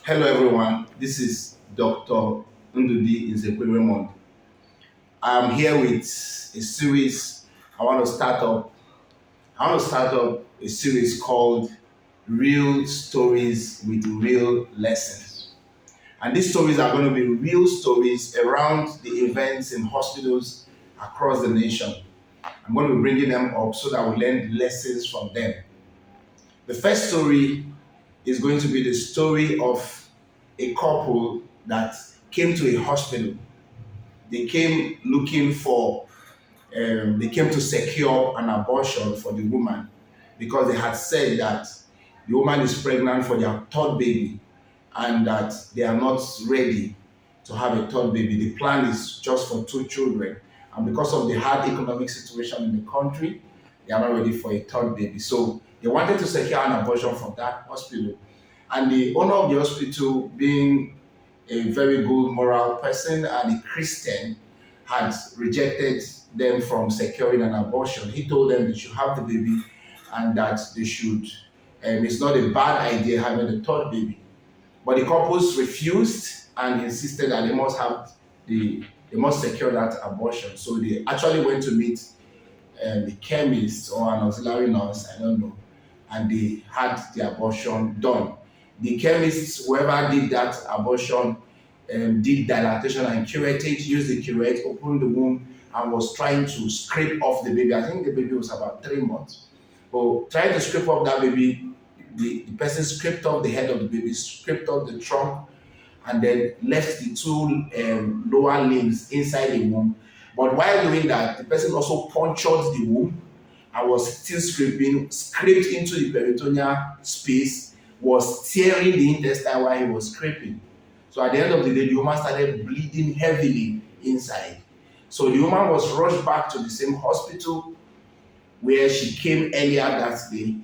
Hello everyone, this is Dr. Ndudi Raymond. I'm here with a series I want to start up. I want to start up a series called Real Stories with Real Lessons. And these stories are going to be real stories around the events in hospitals across the nation. I'm going to be bringing them up so that we learn lessons from them. The first story is going to be the story of a couple that came to a hospital. They came looking for, they came to secure an abortion for the woman because they had said that the woman is pregnant for their third baby and that they are not ready to have a third baby. The plan is just for two children. And because of the hard economic situation in the country, they are not ready for a third baby. So they wanted to secure an abortion from that hospital. And the owner of the hospital, being a very good moral person and a Christian, had rejected them from securing an abortion. He told them they should have the baby and that they should, it's not a bad idea having a third baby. But the couples refused and insisted that they must have they must secure that abortion. So they actually went to meet a chemist or an auxiliary nurse, I don't know, and they had the abortion done. The chemists, whoever did that abortion, did dilatation and curettage, used the curette, opened the womb, and was trying to scrape off the baby. I think the baby was about 3 months. But trying to scrape off that baby, the person scraped off the head of the baby, scraped off the trunk, and then left the two lower limbs inside the womb. But while doing that, the person also punctured the womb and was still scraping, scraped into the peritoneal space, was tearing the intestine while he was scraping. So at the end of the day, the woman started bleeding heavily inside. So the woman was rushed back to the same hospital where she came earlier that day.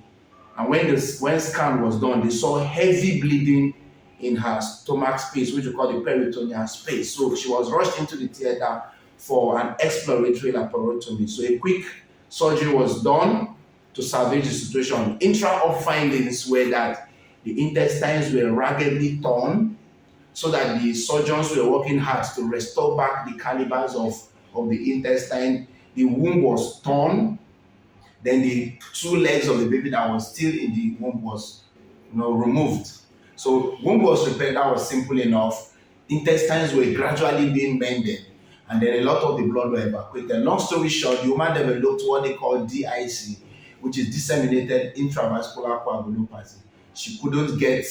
And when scan was done, they saw heavy bleeding in her stomach space, which we call the peritoneal space. So she was rushed into the theater for an exploratory laparotomy. So a quick surgery was done to salvage the situation. Intra-op findings were that the intestines were raggedly torn, so that the surgeons were working hard to restore back the calibers of the intestine. The womb was torn, then the two legs of the baby that was still in the womb was removed. So womb was repaired, that was simple enough. Intestines were gradually being mended, and then a lot of the blood were evacuated. Long story short, the woman developed what they call DIC, which is disseminated intravascular coagulopathy. She couldn't get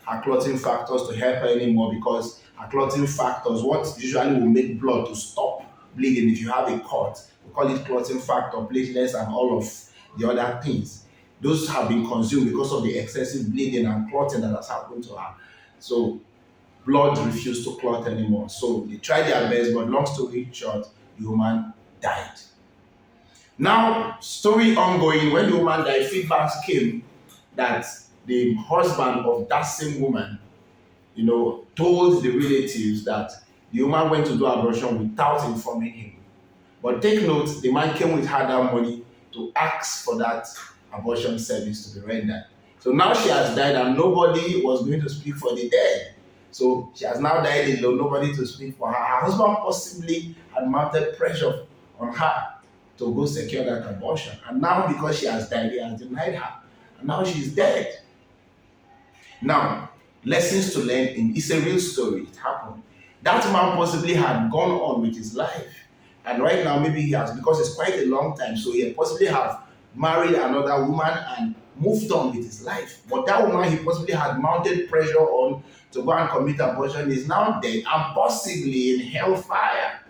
her clotting factors to help her anymore because her clotting factors, what usually will make blood to stop bleeding if you have a cut, we call it clotting factor, platelets, and all of the other things. Those have been consumed because of the excessive bleeding and clotting that has happened to her. So blood refused to clot anymore. So they tried their best, but long story short, the woman died. Now, story ongoing, when the woman died, feedbacks came that the husband of that same woman, told the relatives that the woman went to do abortion without informing him. But take note, the man came with her that money to ask for that abortion service to be rendered. So now she has died and nobody was going to speak for the dead. So she has now died alone, nobody to speak for her. Her husband possibly had mounted pressure on her to go secure that abortion. And now because she has died, he has denied her. And now she's dead. Now, lessons to learn it's a real story, it happened. That man possibly had gone on with his life. And right now, maybe he has, because it's quite a long time, so he possibly have married another woman and moved on with his life. But that woman he possibly had mounted pressure on to go and commit abortion is now dead and possibly in hellfire.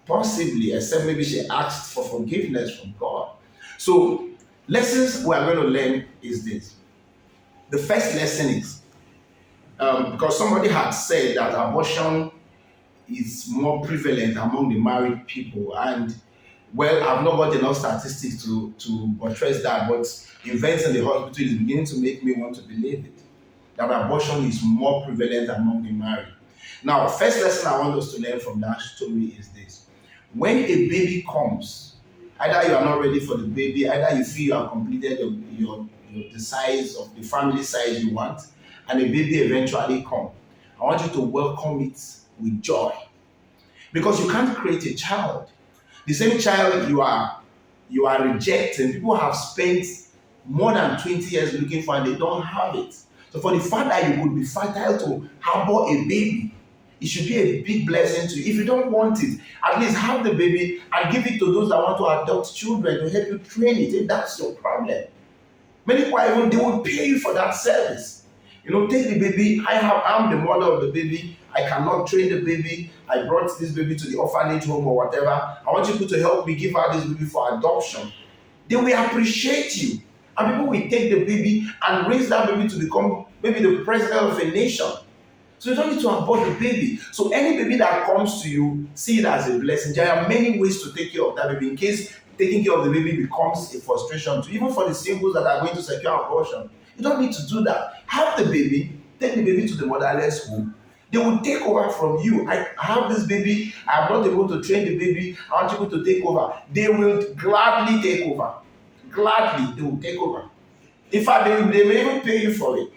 Possibly, except maybe she asked for forgiveness from God. So, lessons we are going to learn is this. The first lesson is, because somebody had said that abortion is more prevalent among the married people, and well, I've not got enough statistics to buttress that, but events in the hospital is beginning to make me want to believe it, that abortion is more prevalent among the married. Now, first lesson I want us to learn from that story is this. When a baby comes, either you are not ready for the baby, either you feel you have completed the size of the family size you want, and a baby eventually come, I want you to welcome it with joy. Because you can't create a child. The same child you are rejecting, people have spent more than 20 years looking for and they don't have it. So for the fact that you could be fertile to harbor a baby, it should be a big blessing to you. If you don't want it, at least have the baby and give it to those that want to adopt children to help you train it if that's your problem. Many people even they will pay you for that service. Take the baby. I'm the mother of the baby. I cannot train the baby. I brought this baby to the orphanage home or whatever. I want you to help me give out this baby for adoption. They will appreciate you. And people will take the baby and raise that baby to become maybe the president of a nation. So you don't need to abort the baby. So any baby that comes to you, see it as a blessing. There are many ways to take care of that baby in case taking care of the baby becomes a frustration to even for the singles that are going to secure abortion. You don't need to do that. Have the baby, take the baby to the motherless home. They will take over from you. I have this baby, I'm not able to train the baby, I want people to take over. They will gladly take over. Gladly, they will take over. In fact, they may even pay you for it.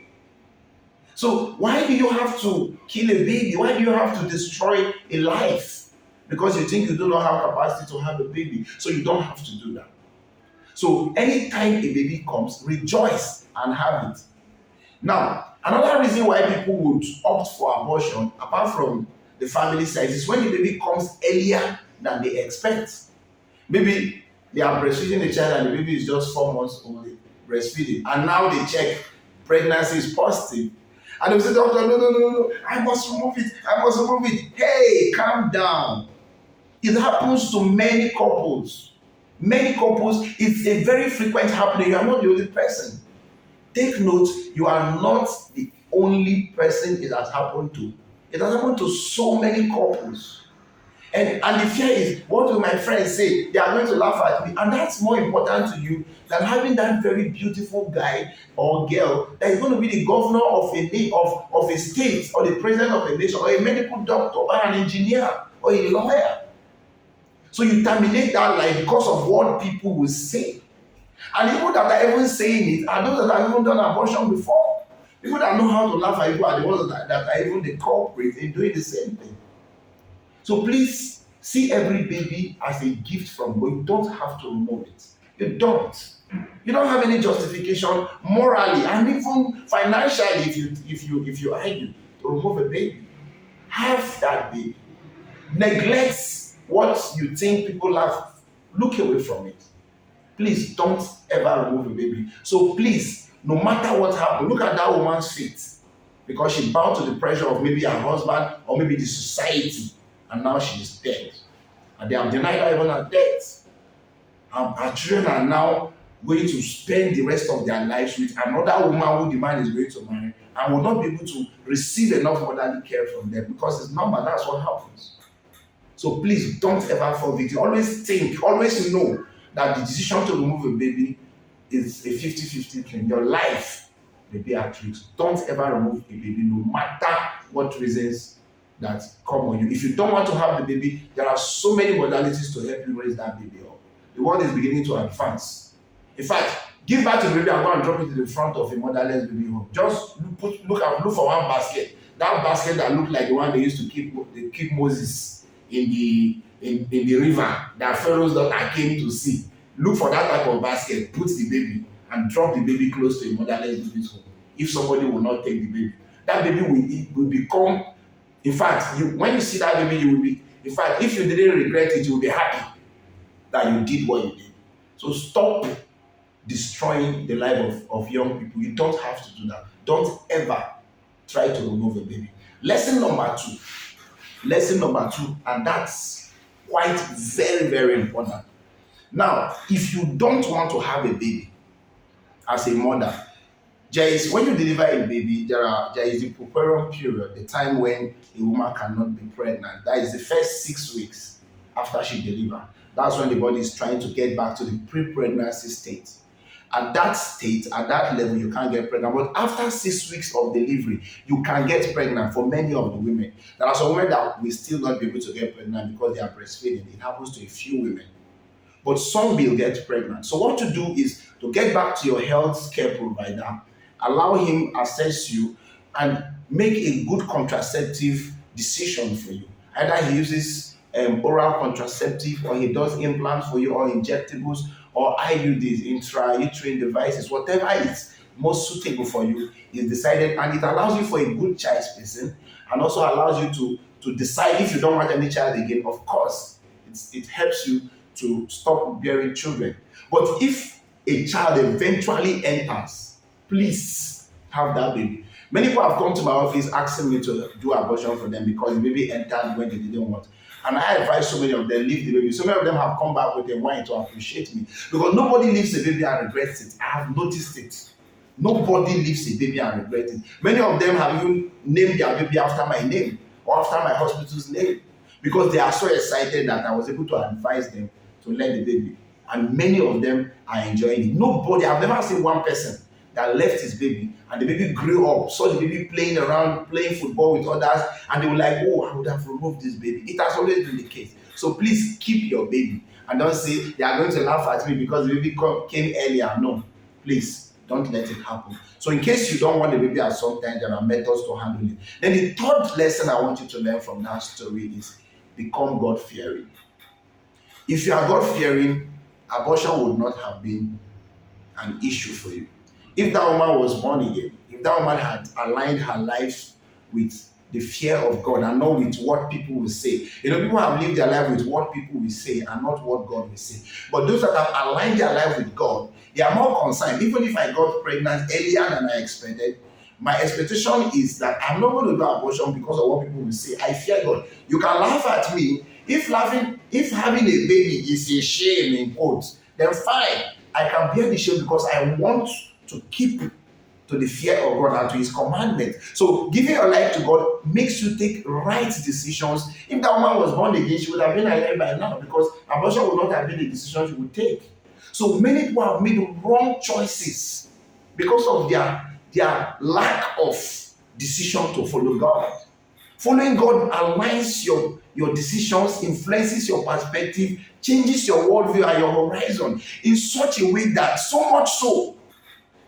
So why do you have to kill a baby? Why do you have to destroy a life? Because you think you do not have capacity to have a baby. So you don't have to do that. So anytime a baby comes, rejoice and have it. Now, another reason why people would opt for abortion, apart from the family side, is when the baby comes earlier than they expect. Maybe they are breastfeeding the child and the baby is just 4 months old, breastfeeding, and now they check pregnancy is positive. And they say, doctor, no, I must remove it. Hey, calm down. It happens to many couples. It's a very frequent happening. You are not the only person. Take note, you are not the only person it has happened to. It has happened to so many couples. And the fear is, what will my friends say? They are going to laugh at me. And that's more important to you than having that very beautiful guy or girl that is going to be the governor of a state or the president of a nation or a medical doctor or an engineer or a lawyer. So you terminate that life because of what people will say. And people that are even saying it are those that have even done abortion before. People that know how to laugh at you are the ones that are even the culprits in doing the same thing. So please see every baby as a gift from God. You don't have to remove it. You don't. You don't have any justification morally and even financially if you argue to remove a baby. Have that baby. Neglect what you think people have. Look away from it. Please don't ever remove a baby. So please, no matter what happens, look at that woman's feet. Because she bowed to the pressure of maybe her husband or maybe the society. And now she is dead. And they have denied her even her death. And her children are now going to spend the rest of their lives with another woman who the man is going to marry and will not be able to receive enough motherly care from them because it's normal, that's what happens. So please don't ever fall victim. Always know that the decision to remove a baby is a 50-50 thing. Your life may be at risk. Don't ever remove a baby, no matter what reasons that come on you. If you don't want to have the baby, there are so many modalities to help you raise that baby up. The world is beginning to advance. In fact, give back to the baby and go and drop it in the front of a motherless baby home. Just look for one basket. That basket that looked like the one they used to keep Moses in the river that Pharaoh's daughter came to see. Look for that type of basket, put the baby, and drop the baby close to a motherless baby's home. If somebody will not take the baby, that baby will become. In fact, when you see that baby, you will be. In fact, if you didn't regret it, you will be happy that you did what you did. So stop destroying the life of young people. You don't have to do that. Don't ever try to remove a baby. Lesson number two, and that's quite very, very important. Now, if you don't want to have a baby as a mother, when you deliver a baby, there is the puerperal period, the time when a woman cannot be pregnant. That is the first 6 weeks after she delivers. That's when the body is trying to get back to the pre-pregnancy state. At that state, at that level, you can't get pregnant. But after 6 weeks of delivery, you can get pregnant for many of the women. There are some women that will still not be able to get pregnant because they are breastfeeding. It happens to a few women. But some will get pregnant. So what to do is to get back to your health care provider, allow him assess you, and make a good contraceptive decision for you. Either he uses oral contraceptive, or he does implants for you, or injectables, or IUDs, intrauterine devices, whatever is most suitable for you is decided, and it allows you for a good child spacing, and also allows you to decide if you don't want any child again. Of course, it helps you to stop bearing children. But if a child eventually enters, please have that baby. Many people have come to my office asking me to do abortion for them because the baby entered when they didn't want. And I advise so many of them leave the baby. So many of them have come back with a whine to appreciate me. Because nobody leaves a baby and regrets it. I have noticed it. Nobody leaves a baby and regrets it. Many of them have even named their baby after my name or after my hospital's name, because they are so excited that I was able to advise them to let the baby. And many of them are enjoying it. Nobody, I've never seen one person that left his baby and the baby grew up, saw the baby playing around, playing football with others, and they were like, oh, I would have removed this baby. It has always been the case. So please keep your baby, and don't say they are going to laugh at me because the baby came earlier. No, please don't let it happen. So in case you don't want the baby at some time, there are methods to handle it. Then the third lesson I want you to learn from that story is become God-fearing. If you are God-fearing, abortion would not have been an issue for you. If that woman was born again, if that woman had aligned her life with the fear of God and not with what people will say. You know, people have lived their life with what people will say and not what God will say. But those that have aligned their life with God, they are more concerned. Even if I got pregnant earlier than I expected, my expectation is that I'm not going to do abortion because of what people will say. I fear God. You can laugh at me. If having a baby is a shame in quotes, then fine. I can bear the shame because I want to keep to the fear of God and to His commandment. So giving your life to God makes you take right decisions. If that woman was born again, she would have been alive by now, because abortion would not have been the decision she would take. So many people have made wrong choices because of their lack of decision to follow God. Following God aligns your decisions, influences your perspective, changes your worldview and your horizon in such a way that, so much so,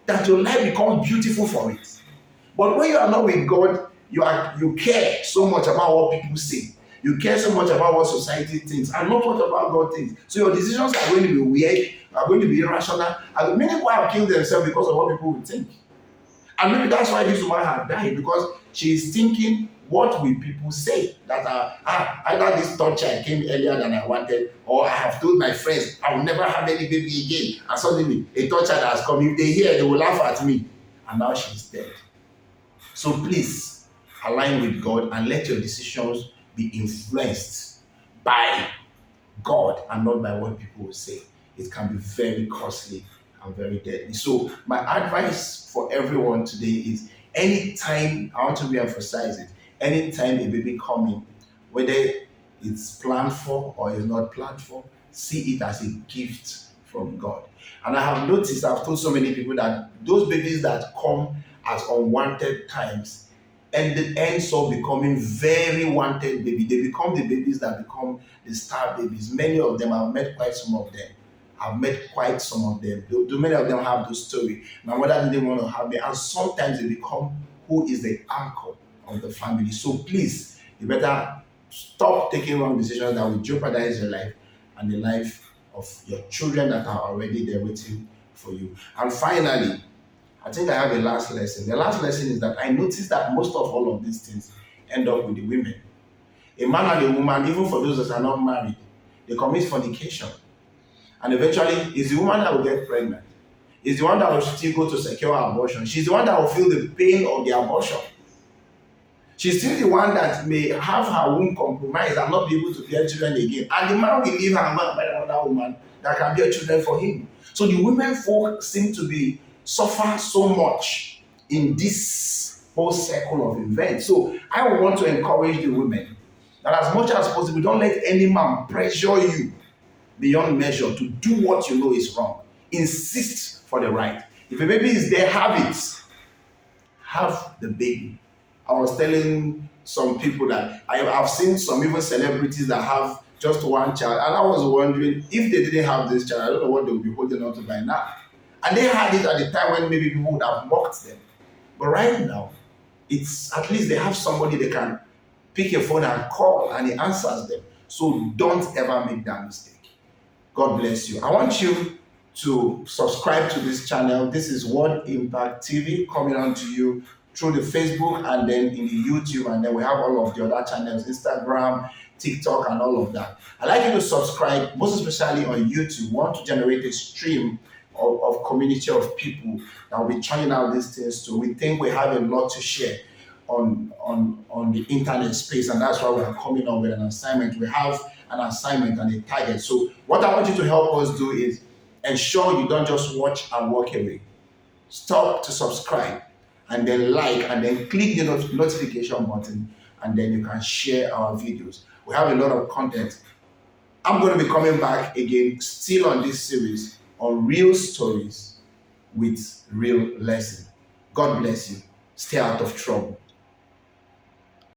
that your life becomes beautiful for it. But when you are not with God, you care so much about what people say. You care so much about what society thinks and not what about God thinks. So your decisions are going to be weird, are going to be irrational. And many people have killed themselves because of what people will think. And maybe that's why this woman had died, because she is thinking, what will people say? That either this third child came earlier than I wanted, or I have told my friends I will never have any baby again, and suddenly a third child has come. If they hear, they will laugh at me. And now she's dead. So please align with God and let your decisions be influenced by God and not by what people will say. It can be very costly and very deadly. So my advice for everyone today is, anytime, I want to re-emphasize it, anytime a baby coming, whether it's planned for or is not planned for, see it as a gift from God. And I have noticed, I've told so many people that those babies that come at unwanted times ends up becoming very wanted baby. They become the babies that become the star babies. Many of them, I've met quite some of them. Do many of them have those story? My mother didn't want to have me, and sometimes they become who is the anchor of the family. So please, you better stop taking wrong decisions that will jeopardize your life and the life of your children that are already there waiting for you. And finally, I think I have a last lesson. The last lesson is that I noticed that most of all of these things end up with the women. A man and a woman, even for those that are not married, they commit fornication. And eventually, it's the woman that will get pregnant. It's the one that will still go to secure abortion. She's the one that will feel the pain of the abortion. She's still the one that may have her womb compromised and not be able to bear children again. And the man will leave her man by another woman that can bear children for him. So the women folk seem to be suffer so much in this whole circle of events. So I would want to encourage the women that as much as possible, don't let any man pressure you beyond measure to do what you know is wrong. Insist for the right. If a baby is there, have it. Have the baby. I was telling some people that I've seen some even celebrities that have just one child, and I was wondering if they didn't have this child, I don't know what they would be holding on to by now. And they had it at the time when maybe people would have mocked them. But right now, it's at least they have somebody they can pick a phone and call and he answers them. So don't ever make that mistake. God bless you. I want you to subscribe to this channel. This is Word Impact TV coming on to you through the Facebook and then in the YouTube, and then we have all of the other channels, Instagram, TikTok, and all of that. I'd like you to subscribe, most especially on YouTube. We want to generate a stream of community of people that will be churning out these things too. We think we have a lot to share on the internet space, and that's why we are coming up with an assignment. We have an assignment and a target. So what I want you to help us do is ensure you don't just watch and walk away. Stop to subscribe and then like and then click the notification button, and then you can share our videos. We have a lot of content. I'm going to be coming back again, still on this series on real stories with real lesson. God bless you. Stay out of trouble.